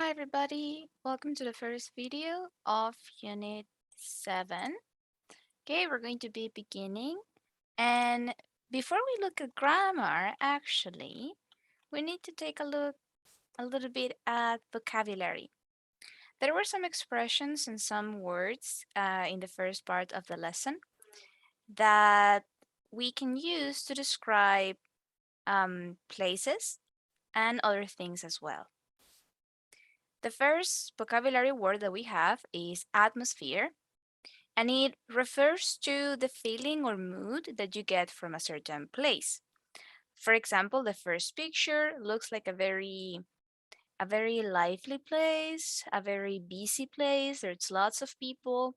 Hi everybody, welcome to the first video of Unit 7. Okay, we're going to be beginning, and before we look at grammar, actually, we need to take a look a little bit at vocabulary. There were some expressions and some words in the first part of the lesson that we can use to describe places and other things as well. The first vocabulary word that we have is atmosphere, and it refers to the feeling or mood that you get from a certain place. For example, the first picture looks like a very lively place, a very busy place. There's lots of people.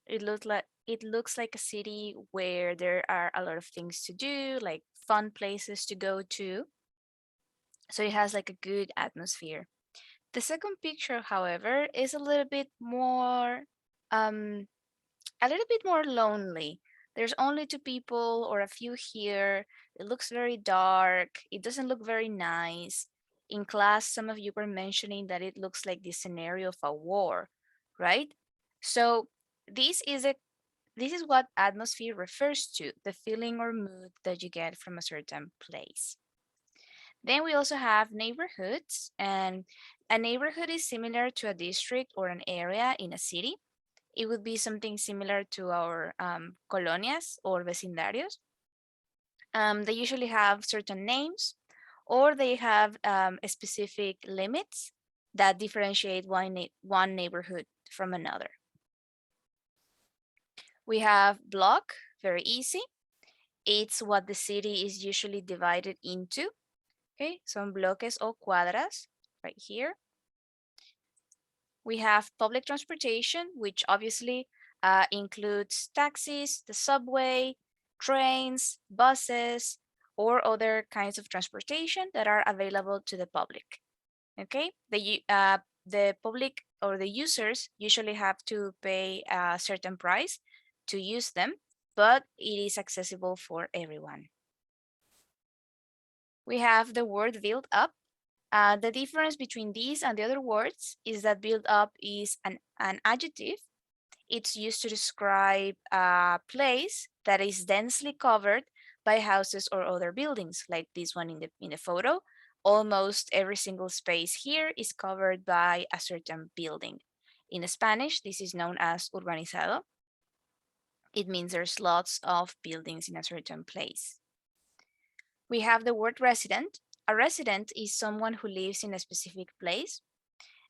It looks like a city where there are a lot of things to do, like fun places to go to. So it has like a good atmosphere. The second picture, however, is um a little bit more lonely. There's only two people or a few here. It looks very dark. It doesn't look very nice. In class, some of you were mentioning that it looks like the scenario of a war, right? So this is a this is what atmosphere refers to, the feeling or mood that you get from a certain place. Then we also have neighborhoods, and a neighborhood is similar to a district or an area in a city. It would be something similar to our colonias or vecindarios. They usually have certain names, or they have specific limits that differentiate one neighborhood from another. We have block, very easy. It's what the city is usually divided into. Okay, son bloques o cuadras right here. We have public transportation, which obviously includes taxis, the subway, trains, buses, or other kinds of transportation that are available to the public. Okay, the public or the users usually have to pay a certain price to use them, but it is accessible for everyone. We have the word build up. The difference between these and the other words is that build up is an adjective. It's used to describe a place that is densely covered by houses or other buildings, like this one in the photo. Almost every single space here is covered by a certain building. In Spanish, this is known as urbanizado. It means there's lots of buildings in a certain place. We have the word resident. A resident is someone who lives in a specific place.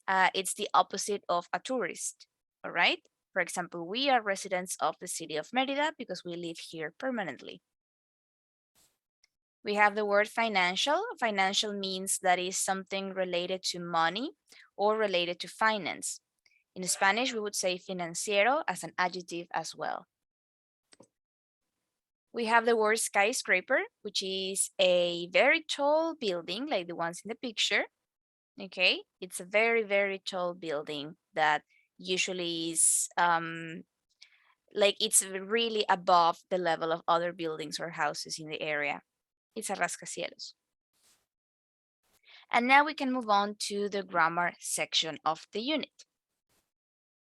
It's the opposite of a tourist, all right? For example, we are residents of the city of Merida because we live here permanently. We have the word financial. Financial means that is something related to money or related to finance. In Spanish, we would say financiero as an adjective as well. We have the word skyscraper, which is a very tall building like the ones in the picture. Okay, it's a very, very tall building that usually is like it's really above the level of other buildings or houses in the area. It's a rascacielos. And now we can move on to the grammar section of the unit.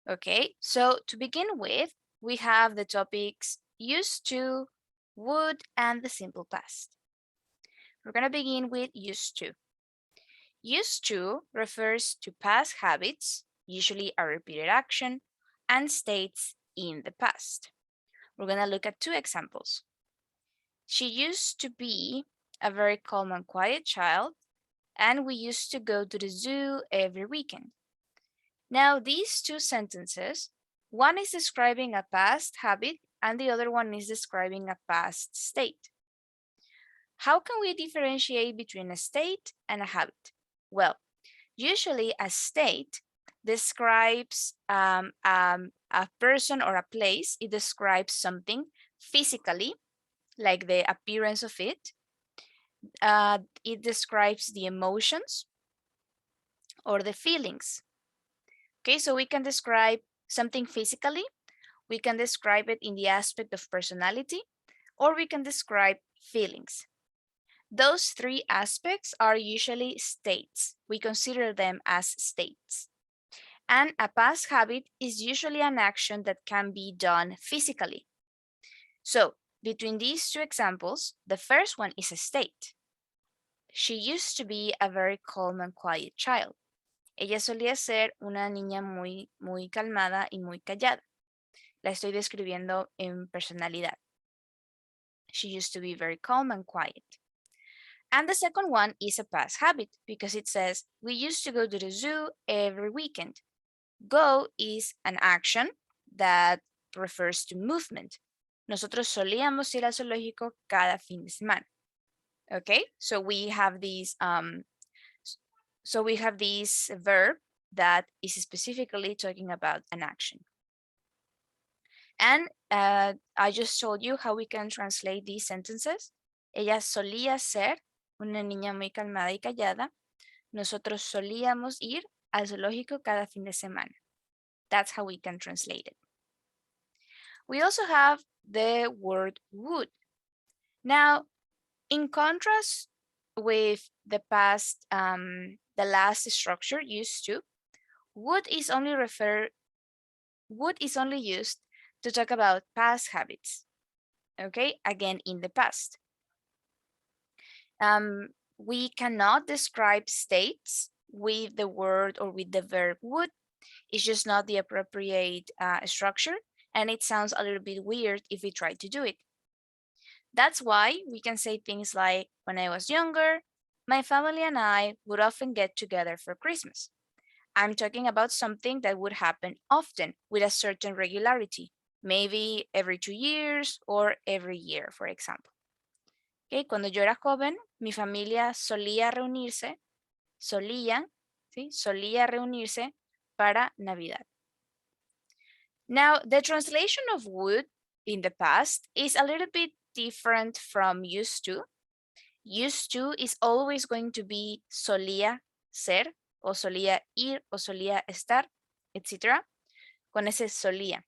Okay, so to begin with, we have the topics used to, would, and the simple past. We're going to begin with used to. Used to refers to past habits, usually a repeated action, and states in the past. We're going to look at two examples. She used to be a very calm and quiet child, and we used to go to the zoo every weekend. Now, these two sentences, one is describing a past habit and the other one is describing a past state. How can we differentiate between a state and a habit? Well, usually a state describes a person or a place. It describes something physically, like the appearance of it. It describes the emotions or the feelings. Okay, so we can describe something physically, we can describe it in the aspect of personality, or we can describe feelings. Those three aspects are usually states. We consider them as states. And a past habit is usually an action that can be done physically. So, between these two examples, the first one is a state. She used to be a very calm and quiet child. Ella solía ser una niña muy calmada y muy callada. La estoy describiendo en personalidad. She used to be very calm and quiet. And the second one is a past habit because it says, we used to go to the zoo every weekend. Go is an action that refers to movement. Nosotros solíamos ir al zoológico cada fin de semana. Okay, so we have this verb that is specifically talking about an action. And I just told you how we can translate these sentences. Ella solía ser una niña muy calmada y callada. Nosotros solíamos ir al zoológico cada fin de semana. That's how we can translate it. We also have the word would. Now, in contrast with the past, the last structure used to, would is only used to talk about past habits. Okay, again, in the past. We cannot describe states with the word or with the verb would. It's just not the appropriate structure, and it sounds a little bit weird if we try to do it. That's why we can say things like, when I was younger, my family and I would often get together for Christmas. I'm talking about something that would happen often with a certain regularity, maybe every 2 years or every year, for example. Okay, cuando yo era joven, mi familia solía reunirse para Navidad. Now, the translation of would in the past is a little bit different from used to. Used to is always going to be solía ser, o solía ir, o solía estar, etc. Con ese solía.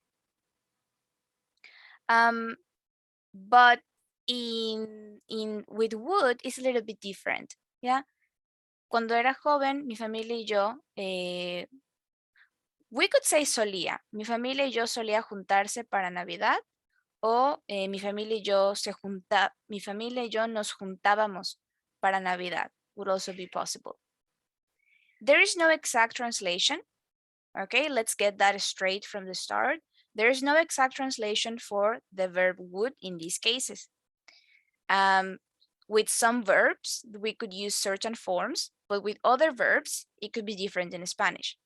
But with would is a little bit different, yeah. Cuando era joven, mi familia y yo, we could say solía. Mi familia y yo solía juntarse para Navidad, o mi familia y yo nos juntábamos para Navidad would also be possible. There is no exact translation. Okay, let's get that straight from the start. There is no exact translation for the verb would in these cases. With some verbs, we could use certain forms, but with other verbs, it could be different in Spanish.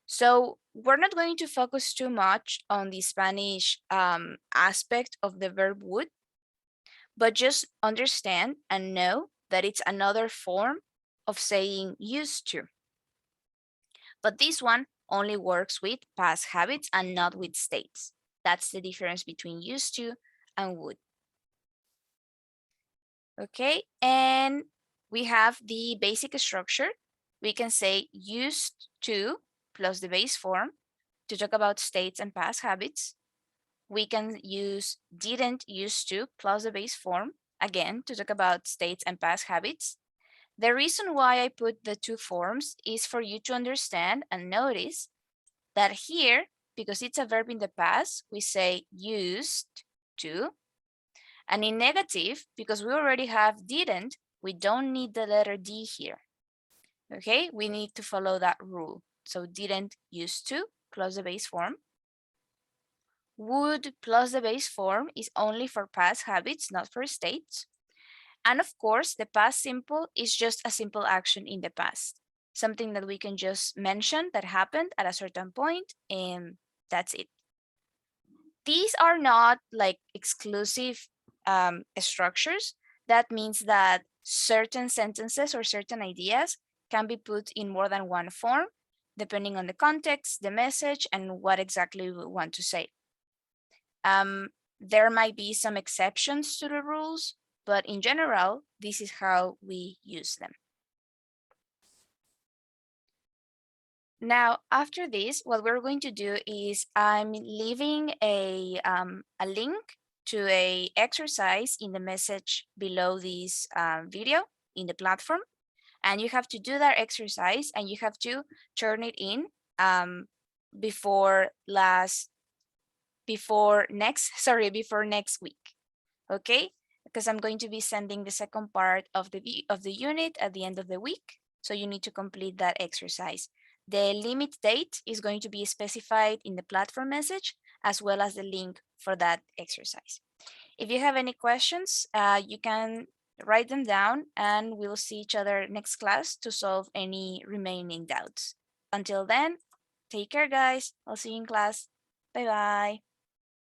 So we're not going to focus too much on the Spanish aspect of the verb would, but just understand and know that it's another form of saying used to. But this one only works with past habits and not with states. That's the difference between used to and would. Okay, and we have the basic structure. We can say used to plus the base form to talk about states and past habits. We can use didn't used to plus the base form, again, to talk about states and past habits. The reason why I put the two forms is for you to understand and notice that here, because it's a verb in the past, we say used to. And in negative, because we already have didn't, we don't need the letter D here. Okay, we need to follow that rule. So didn't used to plus the base form. Would plus the base form is only for past habits, not for states. And of course, the past simple is just a simple action in the past, something that we can just mention that happened at a certain point, and that's it. These are not like exclusive structures. That means that certain sentences or certain ideas can be put in more than one form, depending on the context, the message, and what exactly we want to say. There might be some exceptions to the rules, but in general, this is how we use them. Now, after this, what we're going to do is I'm leaving a link to a exercise in the message below this video in the platform. And you have to do that exercise and you have to turn it in before next week. Okay, because I'm going to be sending the second part of the unit at the end of the week, so you need to complete that exercise. The limit date is going to be specified in the platform message, as well as the link for that exercise. If you have any questions, you can write them down and we'll see each other next class to solve any remaining doubts. Until then, take care guys. I'll see you in class. Bye bye.